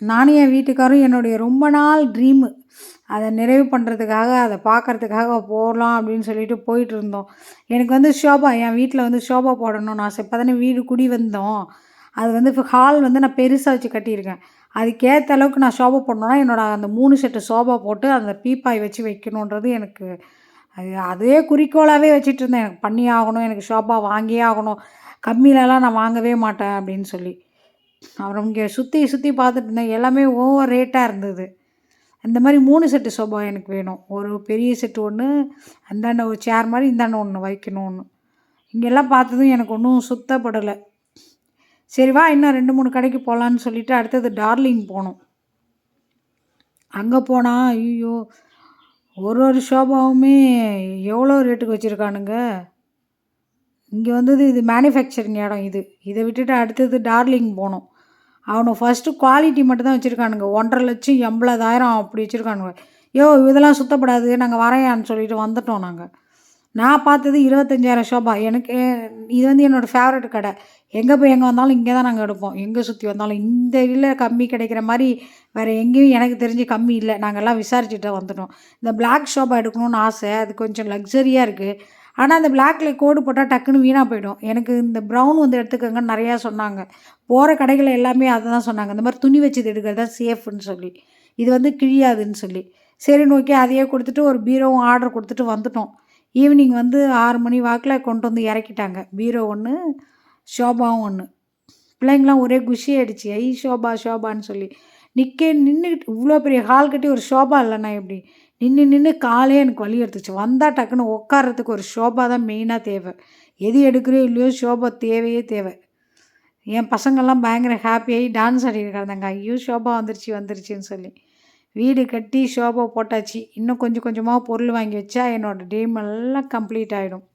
நானும் என் வீட்டுக்காரும் என்னுடைய ரொம்ப நாள் ட்ரீமு. அத நிறைவு பண்ணுறதுக்காக, அத பார்க்கறதுக்காக போலாம் அப்படின்னு சொல்லிட்டு போயிட்டுருந்தோம். எனக்கு வந்து ஷோபா என் வீட்ல வந்து ஷோபா போடணும்னு ஆசை. இப்ப தானே வீடு குடி வந்தோம். அது வந்து இப்ப ஹால் வந்து நான் பெருசா வச்சு கட்டியிருக்கேன். அதுக்கேத்த அளவுக்கு நான் ஷோபா போடணும்னா, என்னோட அந்த 3 செட்டு ஷோபா போட்டு அந்த பீப்பாய் வச்சு வைக்கணுன்றது எனக்கு அதே குறிக்கோளாவே வச்சுட்டுருந்தேன். எனக்கு பண்ணியே ஆகணும், எனக்கு ஷோபா வாங்கியே ஆகணும். கம்மிலலாம் நான் வாங்கவே மாட்டேன் அப்படின்னு சொல்லி. அப்புறம் இங்கே சுத்தி சுத்தி பார்த்துட்டு இருந்தேன். எல்லாமே ஓவர் ரேட்டா இருந்தது. அந்த மாரி 3 செட்டு சோபா எனக்கு வேணும். ஒரு பெரிய செட்டு ஒண்ணு, அந்தாண்ட ஒரு சேர் மாரி, இந்தாண்ட ஒண்ணு வைக்கணும் ஒண்ணு. இங்கெல்லாம் பார்த்ததும் எனக்கு ஒண்ணும் சுத்தப்படல. சரி வா இன்னும் 2, 3 கடைக்கு போலான்னு சொல்லிட்டு அடுத்தது டார்லிங் போனோம். அங்க போனா, ஐய்யயோ! ஒரு ஒரு ஷோபாவுமே எவ்வளோ ரேட்டுக்கு வச்சிருக்கானுங்க. இங்க வந்தது இது மேனுஃபேக்சரிங் இடம் இது. இத விட்டுட்டு அடுத்தது டார்லிங் போனோம். அவனுங்க ஃபர்ஸ்ட்டு குவாலிட்டி மட்டும் தான் வச்சிருக்கானுங்க. 1,50,000 80,000 அப்படி வச்சிருக்கானுங்க. யோவ்! இதெல்லாம் சுத்தப்படாது. நாங்க வரையான்னு சொல்லிட்டு வந்துட்டோம் நாங்க. நான் பார்த்தது 25,000 ஷோபா. எனக்கு இது வந்து என்னோட ஃபேவரட் கடை. எங்க வந்தாலும் இங்க தான் நாங்க எடுப்போம். எங்க சுத்தி வந்தாலும். இந்த இதுல கம்மி கிடைக்கிற மாரி வேற எங்கேயும் எனக்கு தெரிஞ்சு கம்மி இல்ல. நாங்கலாம் விசாரிச்சுட்டு தான் வந்துட்டோம். இந்த பிளாக் ஷோபா எடுக்கணும்னு ஆசை. அது கொஞ்சம் லக்ஸரியா இருக்கு. ஆனா, அந்த பிளாக்ல கோடு போட்டா டக்குன்னு வீணா போயிடும். எனக்கு இந்த ப்ரவுன் வந்து எடுத்துக்கங்கன்னு நெறையா சொன்னாங்க. போற கடைகள்ல எல்லாமே அததான் சொன்னாங்க. இந்த மாரி துணி வச்சது எடுக்கிறது தான் சேஃப்ன்னு சொல்லி. இது வந்து கிழியாதுன்னு சொல்லி. சரின்னு ஓகே அதையே குடுத்துட்டு ஒரு பீரோவும் ஆர்டர் குடுத்துட்டு வந்துட்டோம். ஈவினிங் வந்து 6 மணி வாக்குல கொண்டு வந்து இறக்கிட்டாங்க. பீரோ 1, ஷோபாவும் 1. பிள்ளைங்கலாம் ஒரே குஷி ஆயிடுச்சு. ஐ ஷோபா, ஷோபான்னு சொல்லி. நின்னுகிட்டு இவ்ளோ பெரிய ஹால் கட்டி ஒரு ஷோபா இல்லன்னா எப்படி? நின்னு நின்னு காலே எனக்கு வலி எடுத்துச்சு. வந்தா டக்குனு உட்கார்றதுக்கு ஒரு ஷோபா தான் மெயினா தேவ. எது எடுக்கிறயோ இல்லையோ ஷோபா தேவையே தேவ. என் பசங்கள்லாம் பயங்கர ஹாப்பியாகி டான்ஸ் ஆடிட்டு கிடந்தாங்க. ஐயோ! ஷோபா வந்துருச்சு வந்துருச்சுன்னு சொல்லி. வீடு கட்டி ஷோபா போட்டாச்சு. இன்னும் கொஞ்சம் கொஞ்சமா பொருள் வாங்கி வச்சா என்னோட ட்ரீம் எல்லாம் கம்ப்ளீட் ஆயிடும்.